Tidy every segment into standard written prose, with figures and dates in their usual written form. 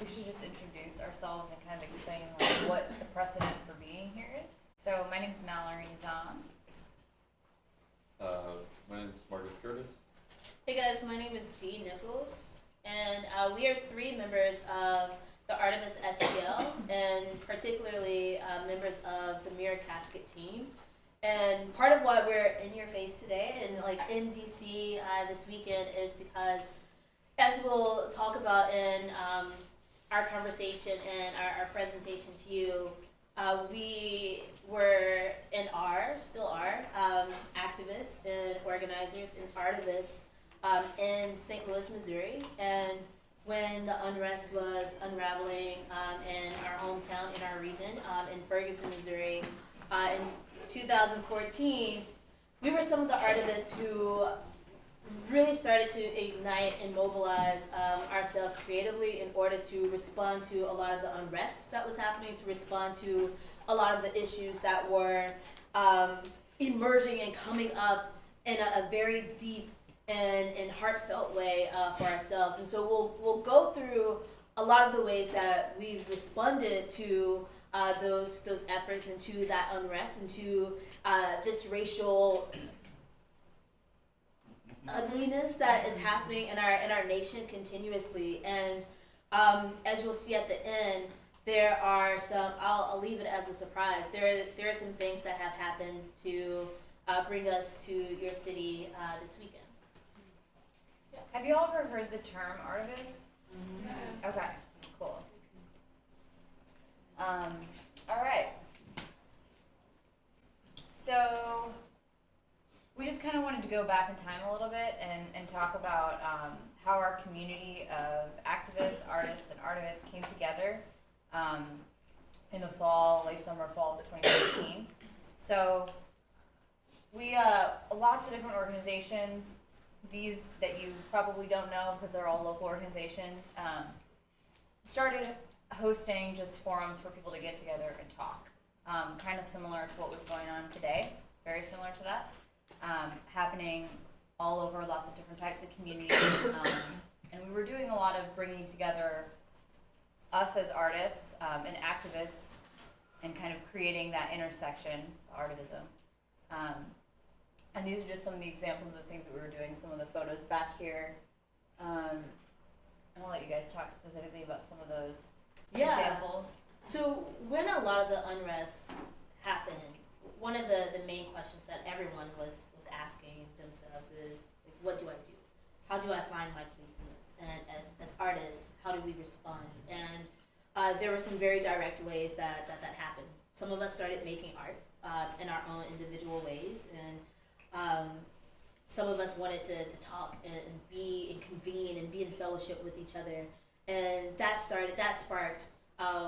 we should just introduce ourselves and kind of explain like, what the precedent for being here is. So my name is Mallory Zahn. My name is Marcus Curtis. Hey guys, my name is Dee Nichols, and we are three members of the Artivists SPL, and particularly members of the Mirror Casket team. And part of why we're in your face today and like in DC this weekend is because, as we'll talk about in our conversation and our presentation to you, we were and still are, activists and organizers and artivists in St. Louis, Missouri. And when the unrest was unraveling in our hometown, in our region, in Ferguson, Missouri, in 2014, we were some of the artivists who really started to ignite and mobilize ourselves creatively in order to respond to a lot of the unrest that was happening, to respond to a lot of the issues that were emerging and coming up in a very deep and heartfelt way for ourselves. And so we'll go through a lot of the ways that we've responded to those efforts and to that unrest and to this racial ugliness that is happening in our nation continuously. And as you'll see at the end, there are some, I'll leave it as a surprise, there are some things that have happened to bring us to your city this weekend. Yeah. Have you all ever heard the term artivist? Mm-hmm. Okay, cool. All right. So we just kind of wanted to go back in time a little bit and talk about how our community of activists, artists, and artivists came together in the late summer, fall of 2018. So we, lots of different organizations, these that you probably don't know because they're all local organizations, started hosting just forums for people to get together and talk. Kind of similar to what was going on today, very similar to that. Happening all over lots of different types of communities. And we were doing a lot of bringing together us as artists and activists and kind of creating that intersection, Artivism. And these are just some of the examples of the things that we were doing, some of the photos back here. And I'll let you guys talk specifically about some of those examples. So when a lot of the unrest happened, one of the main questions that everyone was asking themselves is, like, what do I do? How do I find my place in this? And as artists, how do we respond? And there were some very direct ways that happened. Some of us started making art in our own individual ways, and some of us wanted to talk and be and convene and be in fellowship with each other. And that sparked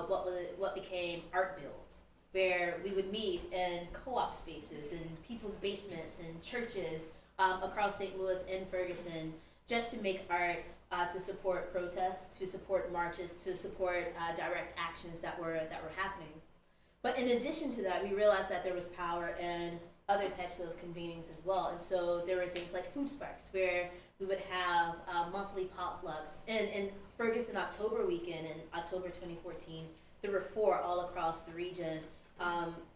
what became art builds, where we would meet in co-op spaces, in people's basements, in churches across St. Louis and Ferguson, just to make art to support protests, to support marches, to support direct actions that were happening. But in addition to that, we realized that there was power in other types of convenings as well. And so there were things like Food Sparks, where we would have monthly potlucks. And in Ferguson October weekend in October 2014, there were 4 all across the region,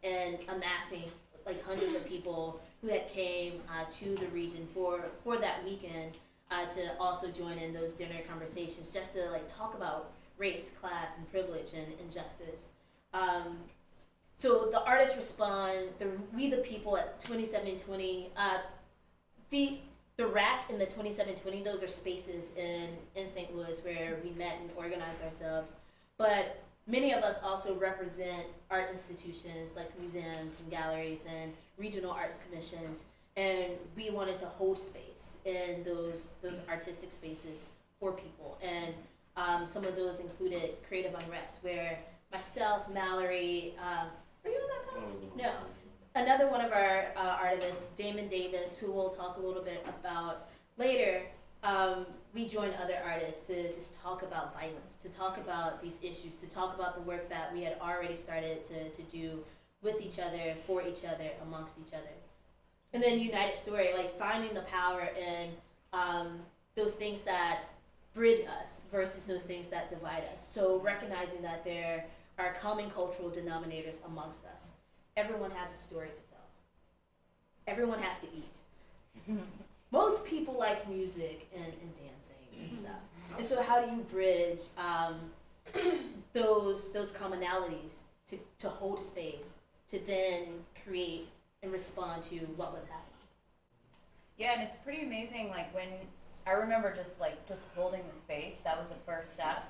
and amassing like hundreds of people who had came to the region for that weekend to also join in those dinner conversations, just to like talk about race, class, and privilege and injustice. So the artists respond, we the people at 2720, the rack in the 2720, those are spaces in St. Louis where we met and organized ourselves. But many of us also represent art institutions like museums and galleries and regional arts commissions, and we wanted to hold space in those artistic spaces for people. And some of those included Creative Unrest, where myself, Mallory, were you on that call? No. Another one of our artivists, Damon Davis, who we'll talk a little bit about later, we joined other artists to just talk about violence, to talk about these issues, to talk about the work that we had already started to do with each other, for each other, amongst each other. And then United Story, like finding the power in those things that bridge us versus those things that divide us. So recognizing that there are common cultural denominators amongst us. Everyone has a story to tell. Everyone has to eat. Most people like music and dancing and stuff. And so how do you bridge those commonalities to hold space, to then create and respond to what was happening? Yeah, and it's pretty amazing, like when I remember just holding the space, that was the first step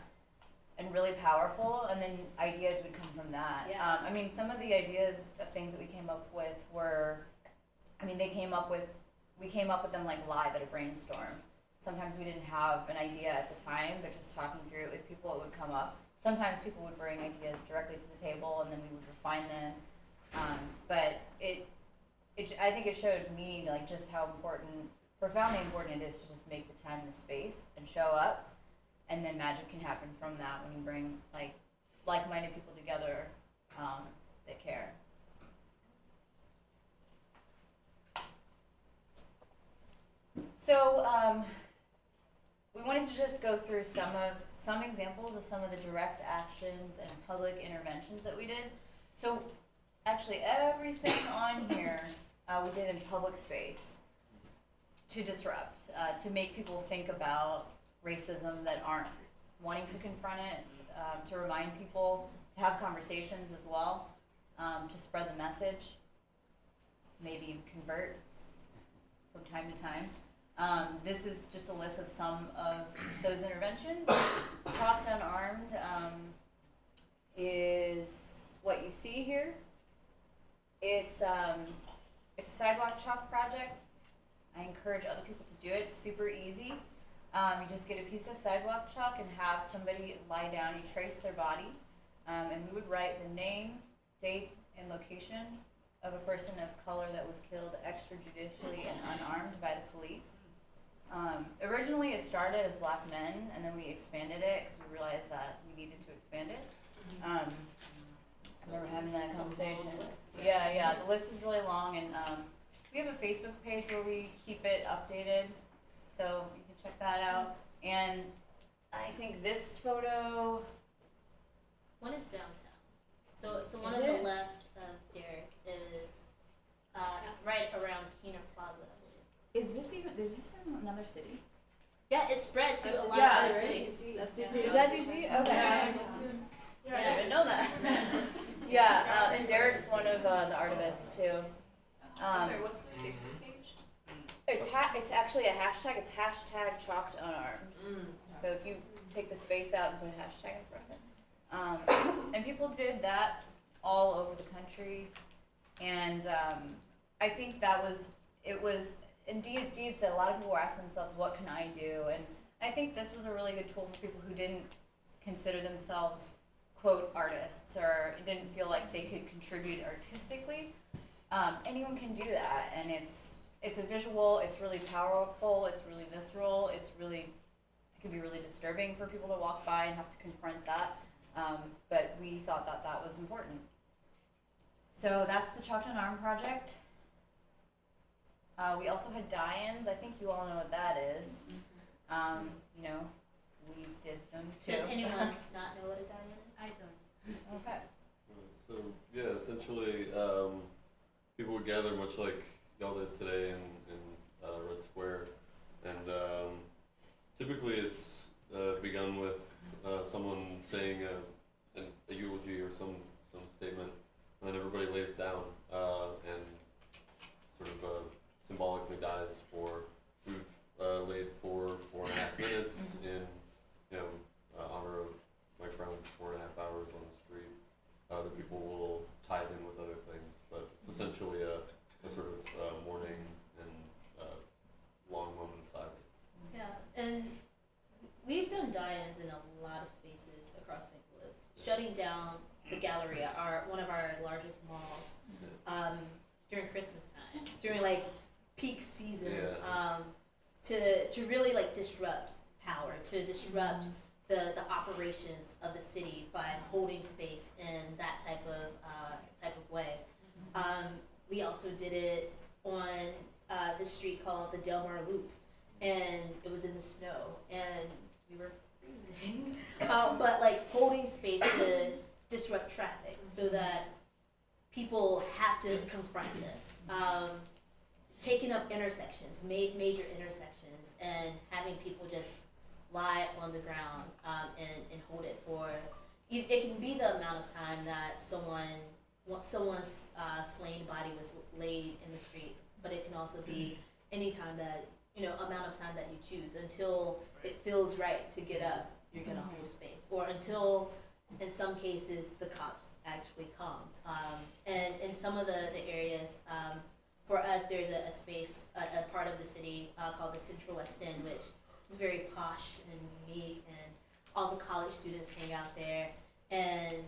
and really powerful, and then ideas would come from that. Yeah. I mean, some of the ideas of things that we came up with were, I mean, we came up with them like live at a brainstorm. Sometimes we didn't have an idea at the time, but just talking through it with people, it would come up. Sometimes people would bring ideas directly to the table, and then we would refine them. But I think it showed me like just how profoundly important it is to just make the time and the space and show up, and then magic can happen from that when you bring like-minded people together that care. So we wanted to just go through some examples of some of the direct actions and public interventions that we did. So actually everything on here we did in public space to disrupt, to make people think about racism that aren't wanting to confront it, to remind people, to have conversations as well, to spread the message, maybe convert from time to time. This is just a list of some of those interventions. Chalked Unarmed is what you see here. It's a sidewalk chalk project. I encourage other people to do it. It's super easy. You just get a piece of sidewalk chalk and have somebody lie down. You trace their body, and we would write the name, date, and location of a person of color that was killed extrajudicially and unarmed by the police. Originally it started as black men, and then we expanded it because we realized that we needed to expand it. I remember having that conversation. Yeah, the list is really long, and we have a Facebook page where we keep it updated, so you can check that out. And I think this photo... One is downtown. The one Is on it? the left of Derek is right around Keener Plaza, I believe. Is this in another city? Yeah, it's spread to a lot yeah, of other it cities. That's Yeah. DC. Is that DC? Okay. Yeah. I didn't even know that. Yeah, and Derek's one of the Artivists too. I'm sorry, what's the Facebook page? It's actually a hashtag. It's hashtag Chalked Unarmed. So if you take the space out and put a hashtag in front of it. And people did that all over the country. And I think it was indeed that a lot of people were asking themselves, what can I do? And I think this was a really good tool for people who didn't consider themselves, quote, artists, or didn't feel like they could contribute artistically. Anyone can do that, and it's a visual, it's really powerful, it's really visceral, it can be really disturbing for people to walk by and have to confront that, but we thought that was important. So that's the Chalked Unarmed project. We also had die-ins. I think you all know what that is. We did them too. Does anyone not know what a die-in is? I don't. Okay. So yeah, essentially, people would gather much like y'all did today in Red Square, and typically it's begun with someone saying a eulogy or some statement, and then everybody lays down and sort of symbolically dies for. We've laid for 4.5 minutes in honor of my friends, 4.5 hours on the street. The people will tie it in with other things, but it's essentially a sort of mourning and long moment of silence. Yeah, and we've done die-ins in a lot of spaces across St. Louis. Shutting down the Galleria, one of our largest malls, during Christmas time, during like peak season, to really like disrupt power, to disrupt the operations of the city by holding space in that type of way. We also did it on this street called the Del Mar Loop, and it was in the snow, and we were freezing. But like holding space to disrupt traffic so that people have to confront this. Taking up intersections, major intersections, and having people just lie on the ground and hold it for. It can be the amount of time that someone's slain body was laid in the street, but it can also be any time that amount of time that you choose until it feels right to get up. You're gonna hold space, or until, in some cases, the cops actually come. And in some of the areas. For us, there's a space, a part of the city called the Central West End, which is very posh and unique, and all the college students hang out there. And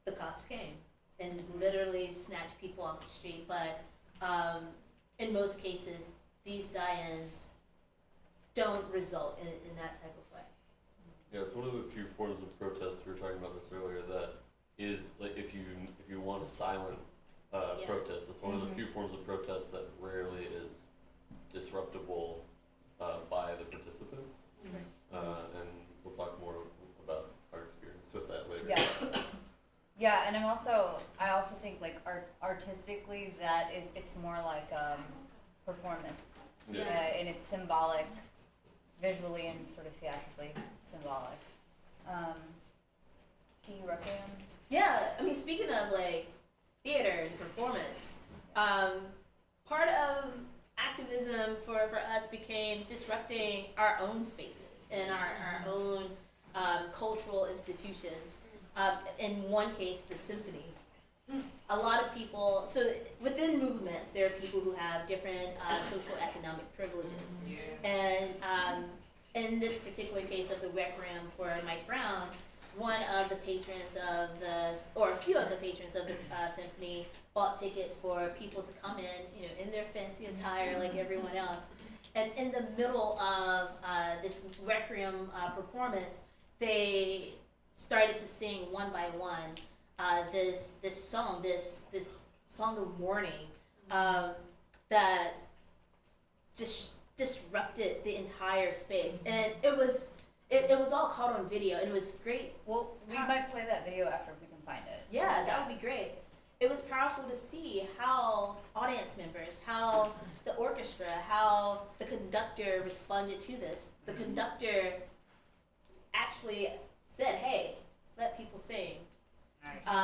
the cops came and literally snatched people off the street. But in most cases, these die-ins don't result in that type of way. Yeah, it's one of the few forms of protest, we were talking about this earlier, that is, like, if you want a silent protest. It's one of the few forms of protest that rarely is disruptible by the participants. And we'll talk more about our experience with that later. Yeah. Yeah, and I also think like artistically that it's more like performance. Yeah. And it's symbolic, visually and sort of theatrically symbolic. Do you recommend? Yeah, I mean, speaking of like theater and performance, part of activism for us became disrupting our own spaces and our own cultural institutions. In one case, the symphony. A lot of people, so within movements, there are people who have different social economic privileges. And in this particular case of the Requiem for Mike Brown, one of the patrons of or a few of the patrons of this symphony bought tickets for people to come in their fancy attire like everyone else. And in the middle of this Requiem performance, they started to sing one by one this song of mourning that just disrupted the entire space, and it was all caught on video, and it was great. Well, we might play that video after we can find it. Yeah, that would be great. It was powerful to see how audience members, how the orchestra, how the conductor responded to this. The conductor actually said, "Hey, let people sing."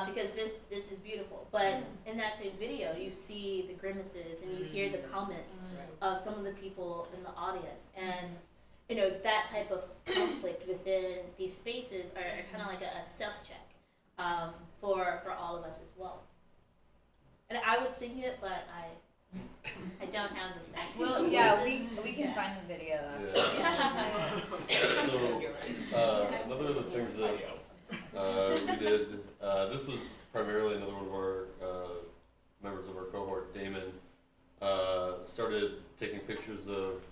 Because this is beautiful. But in that same video, you see the grimaces and you hear the comments of some of the people in the audience. And that type of conflict within these spaces are kind of like a self-check for all of us as well. And I would sing it, but I don't have the best. Well, yeah, we can find the video. Yeah. So another of the things that we did, this was primarily another one of our members of our cohort, Damon, started taking pictures of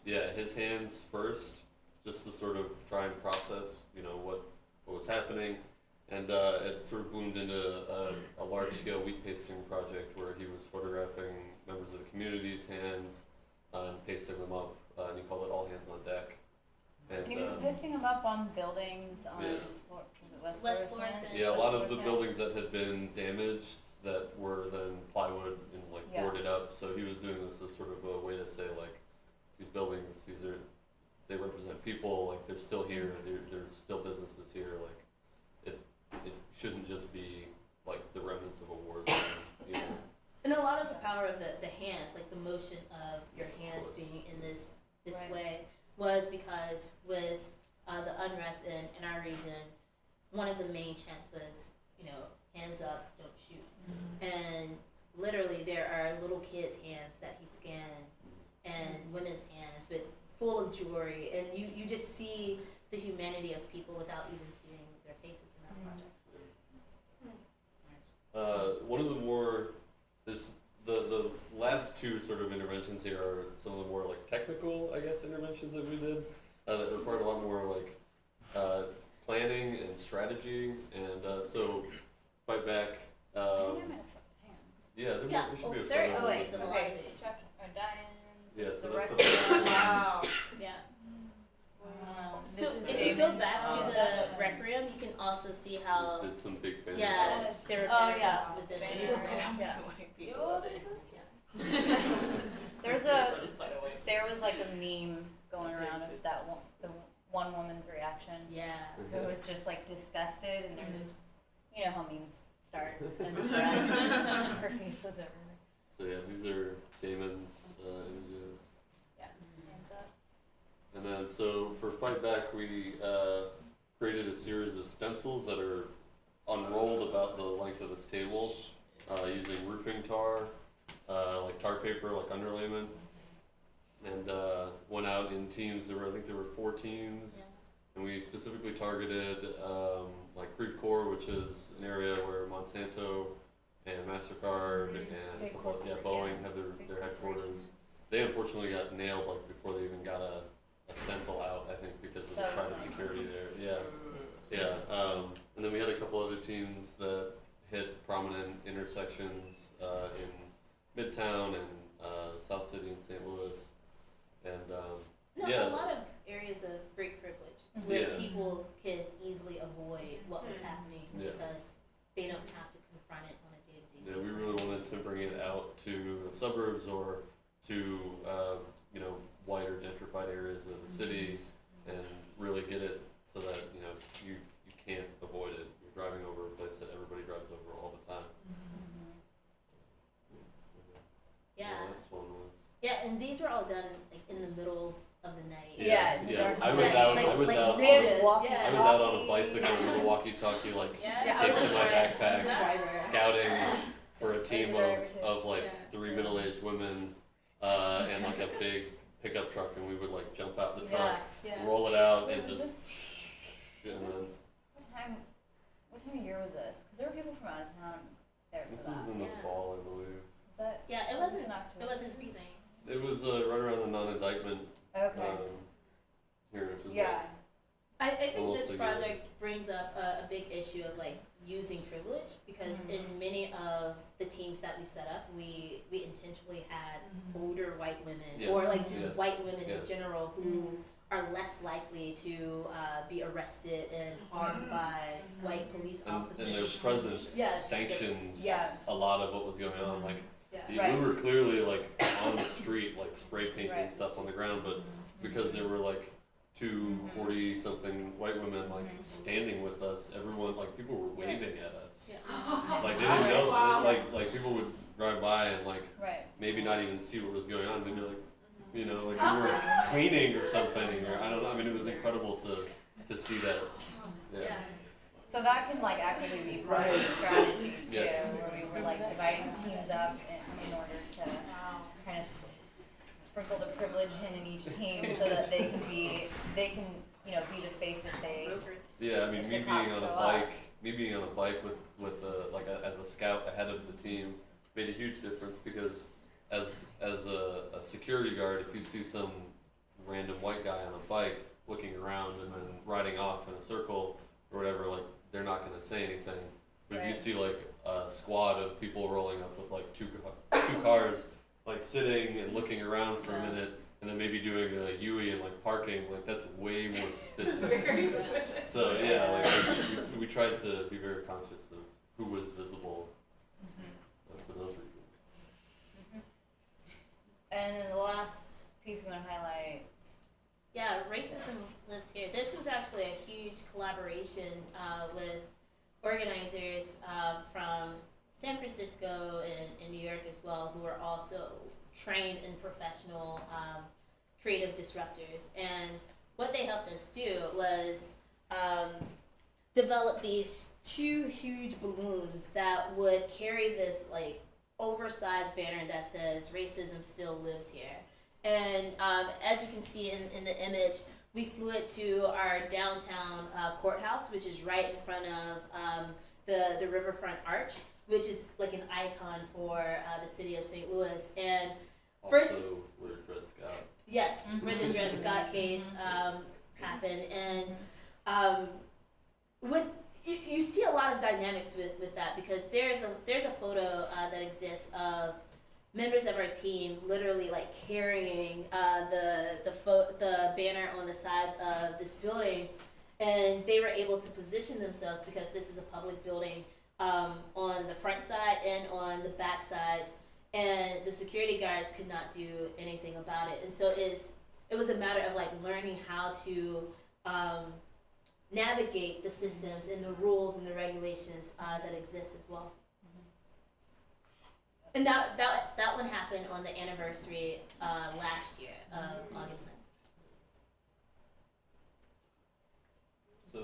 his hands first, just to sort of try and process what was happening, and it sort of bloomed into a large-scale wheat pasting project where he was photographing members of the community's hands and pasting them up, and he called it All Hands on Deck. And he was pasting them up on buildings on West Florissant. Yeah, a lot of the buildings that had been damaged that were then plywood and boarded up. So he was doing this as sort of a way to say these buildings, they represent people. They're still here. There's still businesses here. It shouldn't just be the remnants of a war zone. And a lot of the power of the hands, the motion of your hands being in this way, was because with the unrest in our region, one of the main chants was, hands up, don't shoot. And literally there are little kids' hands that he scanned, and women's hands full of jewelry, and you just see the humanity of people without even seeing their faces in that project. One of the more, the last two sort of interventions here are some of the more technical, I guess, interventions that we did that required a lot more planning and strategy, and so fight back. I think I might have Yeah, there should be a third photo. ways of a lot of these. Yeah, so the that's record. the Wow. Yeah. Wow. you go back to the Definitely. rec room, you can also see how Did some big banners. yeah there were Oh, yeah. paragraphs within Banner. it. Yeah. Oh, this is There was like a meme going around of that one, the one woman's reaction. Yeah. Who was just like disgusted, and there's, you know how memes start and spread. Her face was everywhere. So yeah, these are Damon's images. Yeah, hands up. And then so for Fight Back, we created a series of stencils that are unrolled about the length of this table using roofing tar, like tar paper, like underlayment, and went out in teams. I think there were 4 teams, and we specifically targeted like Creve Coeur, which is an area where Monsanto and MasterCard and Big a couple of- corporate, Boeing yeah. have Big their headquarters. corporations. They unfortunately got nailed like before they even got a stencil out, I think, because of the That was private annoying. security there. Yeah. And then we had a couple other teams that hit prominent intersections in Midtown and South City and St. Louis. And No, Yeah. a lot of areas of great privilege where Yeah. people can easily avoid what was happening Yeah. because they don't have to confront it on a day-to-day yeah, basis. we really wanted to bring it out to the suburbs or to wider gentrified areas of the city and really get it so that you can't avoid it. You're driving over a place that everybody drives over all the time. Yeah. This one was. Yeah, and these were all done like in the middle of the night. Yeah, it's dark I was stuff. out. Like- I was like out. ninjas, On, yeah. I was out on a bicycle with a walkie-talkie, like Yeah. taped to my I backpack, was a driver. scouting for a team driver of, too. of like Yeah. 3 middle-aged women and like a big pickup truck, and we would like jump out the truck, Yeah. roll it out, Wait, and was just and Was then this, what time of year was this? Because there were people from out of town there for this that. is in the Yeah. fall, I believe. Was that? Yeah, it was wasn't. in October. It wasn't freezing. It was right around the non-indictment Okay. here, which was Yeah. I think Almost this a year. project brings up a big issue of like using privilege because Mhm. in many of the teams that we set up, we intentionally had older white women or Yes, like just yes, white women in yes. general who are less likely to be arrested and harmed by white police and officers. their presence Yes. sanctioned Yes. a lot of what was going on. Like Yeah. Right. we were clearly like on the street, like spray painting Right. stuff on the ground, but because there were like 2 Mhm. 40-something white women like Mhm. standing with us, everyone like people were waving at us. Yeah. Like they didn't know, like people would drive by and like Right. maybe not even see what was going on. They'd be like, like we were cleaning or something, or I don't know. I mean, it was incredible to see that. Yeah. So that can like actually be part of the strategy too, Yes. where we were like dividing teams up in order to kind of sprinkle the privilege in each team so that they can be the face that they. Yeah, I mean, If me the being cops on show a up. bike, with as a scout ahead of the team made a huge difference because as a security guard, if you see some random white guy on a bike looking around and then riding off in a circle or whatever, like they're not going to say anything. But if you Right. see like a squad of people rolling up with like two cars, like sitting and looking around for a Yeah. minute, and then maybe doing a Yui and like parking, like that's way more suspicious. Very suspicious. So yeah, like we tried to be very conscious of who was visible for those reasons. And then the last piece I'm going to highlight. Yeah, racism lives here. This was actually a huge collaboration with organizers from San Francisco and New York as well, who are also trained and professional creative disruptors. And what they helped us do was develop these 2 huge balloons that would carry this like oversized banner that says "Racism still lives here." And as you can see in the image, we flew it to our downtown courthouse, which is right in front of the Riverfront Arch, which is like an icon for the city of St. Louis. And Also, First- where Dred Scott. yes, where the Dred Scott case happened. And with you see a lot of dynamics with that because there's a photo that exists of members of our team literally like carrying the banner on the sides of this building, and they were able to position themselves because this is a public building on the front side and on the back sides, and the security guards could not do anything about it. And so it was a matter of like learning how to navigate the systems and the rules and the regulations that exist as well. And that one happened on the anniversary last year of August 9th. So,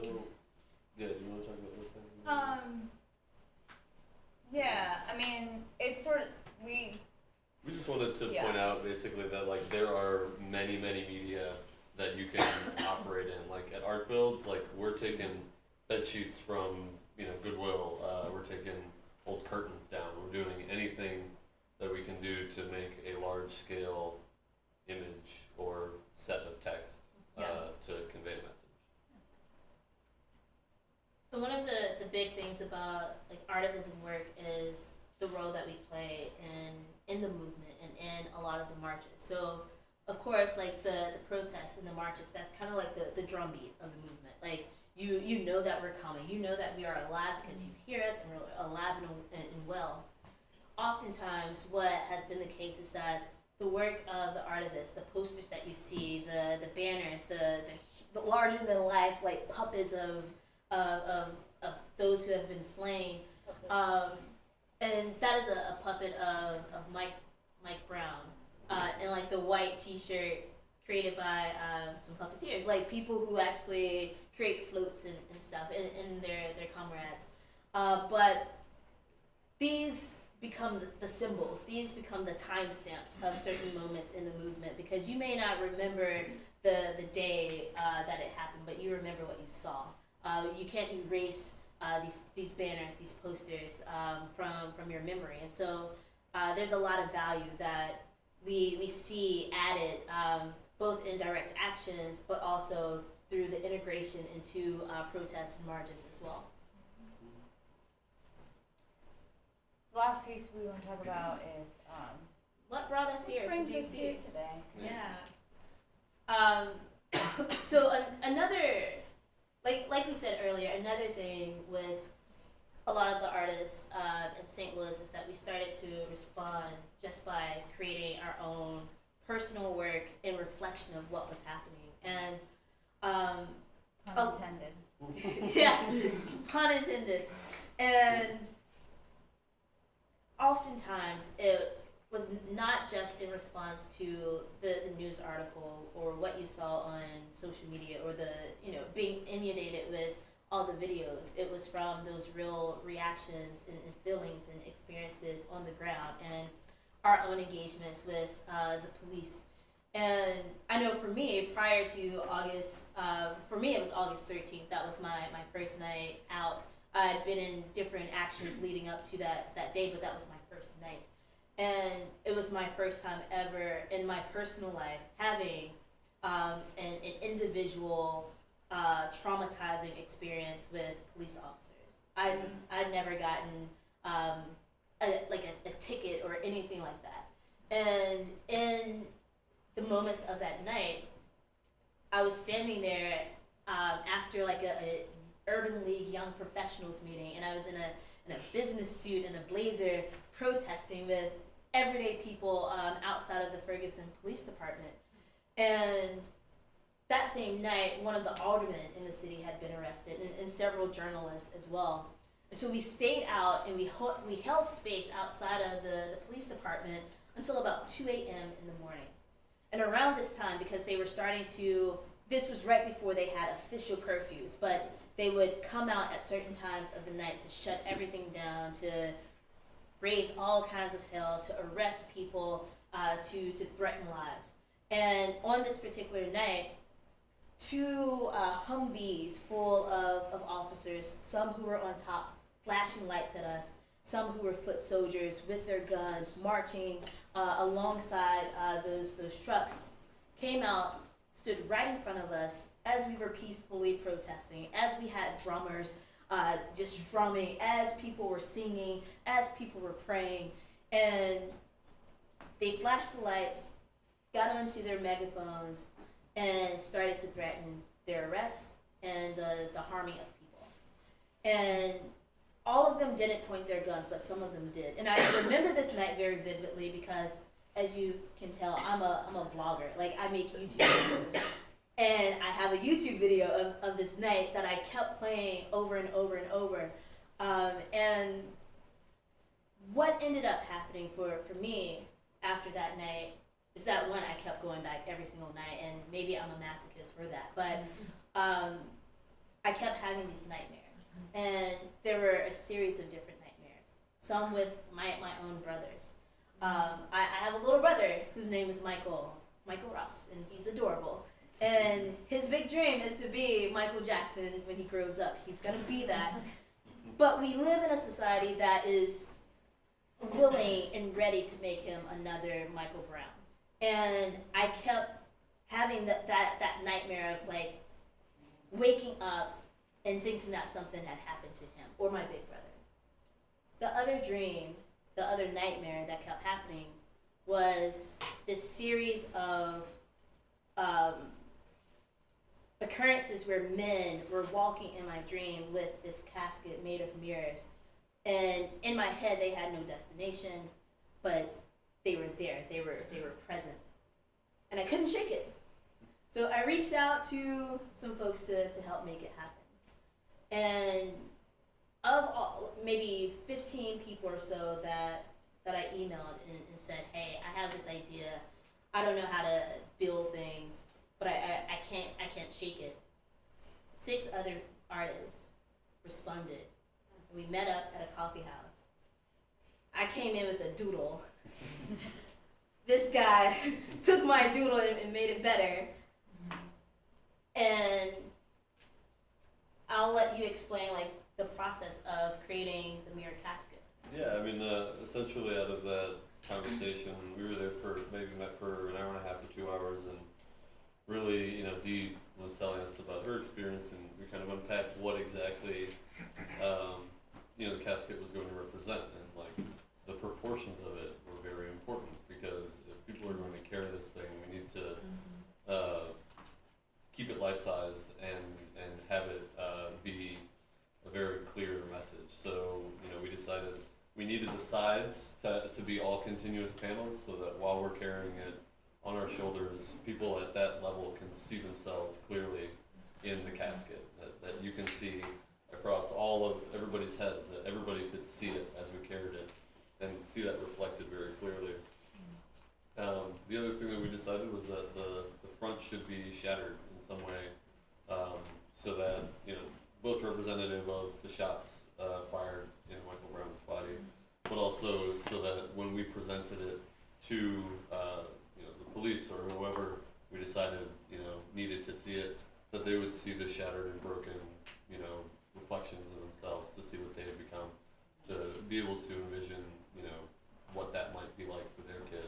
yeah, do you want to talk about those things? Yeah, I mean, it's sort of, we just wanted to point out basically that like there are many media that you can operate in. Like at Art Builds, like we're taking bed sheets from Goodwill. We're taking old curtains down. We're doing anything that we can do to make a large scale image or set of text to convey a message. So one of the big things about like Artivism work is the role that we play in the movement and in a lot of the marches. So of course, like the protests and the marches, that's kind of like the drumbeat of the movement. Like you know that we're coming, you know that we are alive because you hear us and we're alive and well. Oftentimes, what has been the case is that the work of the artivists, the posters that you see, the banners, the larger than life like puppets of those who have been slain, and that is a puppet of Mike Brown, and like the white T-shirt created by some puppeteers, like people who actually create floats and stuff in their comrades, but these become the symbols. These become the timestamps of certain moments in the movement, because you may not remember the day that it happened, but you remember what you saw. You can't erase these banners, these posters from your memory, and so there's a lot of value that we see added both in direct actions, but also through the integration into protests and marches as well. the last piece we want to talk about is What brought us here to brings DC? us here today. Yeah. So another, like we said earlier, another thing with a lot of the artists in St. Louis is that we started to respond just by creating our own personal work in reflection of what was happening. And Pun intended. yeah, pun intended. And oftentimes it was not just in response to the news article or what you saw on social media or the, being inundated with all the videos. It was from those real reactions and feelings and experiences on the ground and our own engagements with the police. And I know for me, prior to August, for me it was August 13th. That was my first night out. I'd been in different actions leading up to that day, but that was my first night. And it was my first time ever in my personal life having an individual traumatizing experience with police officers. I'd never gotten a ticket or anything like that. And in the moments of that night, I was standing there after like a Urban League Young Professionals meeting, and I was in a business suit and a blazer protesting with everyday people outside of the Ferguson Police Department. And that same night, one of the aldermen in the city had been arrested, and several journalists as well. And so we stayed out and we held space outside of the police department until about 2 a.m. in the morning. And around this time, because they were starting to, this was right before they had official curfews, but they would come out at certain times of the night to shut everything down, to raise all kinds of hell, to arrest people, to threaten lives. And on this particular night, two Humvees full of officers, some who were on top flashing lights at us, some who were foot soldiers with their guns marching alongside those trucks, came out, stood right in front of us as we were peacefully protesting, as we had drummers just drumming, as people were singing, as people were praying. And they flashed the lights, got onto their megaphones, and started to threaten their arrests and the harming of people. And all of them didn't point their guns, but some of them did. And I remember this night very vividly because, as you can tell, I'm a vlogger. Like, I make YouTube videos. And I have a YouTube video of this night that I kept playing over and over and over. And what ended up happening for me after that night is that, one, I kept going back every single night, and maybe I'm a masochist for that, but I kept having these nightmares. And there were a series of different nightmares, some with my own brothers. I have a little brother whose name is Michael Ross, and he's adorable. And his big dream is to be Michael Jackson when he grows up. He's going to be that. But we live in a society that is willing and ready to make him another Michael Brown. And I kept having that nightmare of, like, waking up and thinking that something had happened to him or my big brother. The other dream, the other nightmare that kept happening was this series of occurrences where men were walking in my dream with this casket made of mirrors. And in my head, they had no destination, but they were there. They were present. And I couldn't shake it. So I reached out to some folks to help make it happen. And of all, maybe 15 people or so that I emailed and said, hey, I have this idea. I don't know how to build things, but I can't shake it. 6 other artists responded. We met up at a coffee house. I came in with a doodle. This guy took my doodle and made it better. And I'll let you explain, like, the process of creating the Mirror Casket. Yeah, I mean, essentially out of that conversation, we were there for met for an hour and a half to 2 hours, and really, you know, Dee was telling us about her experience, and we kind of unpacked what exactly, you know, the casket was going to represent, and, like, the proportions of it were very important, because if people are going to carry this thing, we need to keep it life-size and have it be a very clear message. So, you know, we decided we needed the sides to be all continuous panels, so that while we're carrying it on our shoulders, people at that level can see themselves clearly in the casket, that you can see across all of everybody's heads, that everybody could see it as we carried it and see that reflected very clearly. The other thing that we decided was that the front should be shattered in some way, so that, you know, both representative of the shots fired in Michael Brown's body, but also so that when we presented it to you know, the police or whoever we decided, you know, needed to see it, that they would see the shattered and broken, you know, reflections of themselves, to see what they had become, to be able to envision, you know, what that might be like for their kid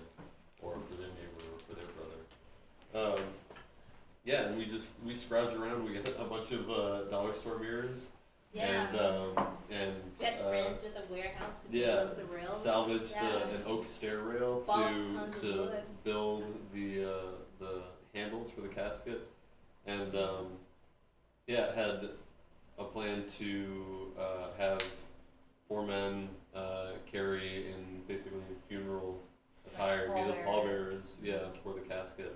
or for their neighbor or for their brother. Yeah, and we scrounged around. We got a bunch of dollar store mirrors. Yeah. And We had friends with a warehouse who yeah, gave us the rails. salvaged Yeah. An oak stair rail Bought tons of to wood. build the handles for the casket, and yeah, had a plan to have 4 men carry in basically funeral attire, be the pallbearers, yeah, for the casket.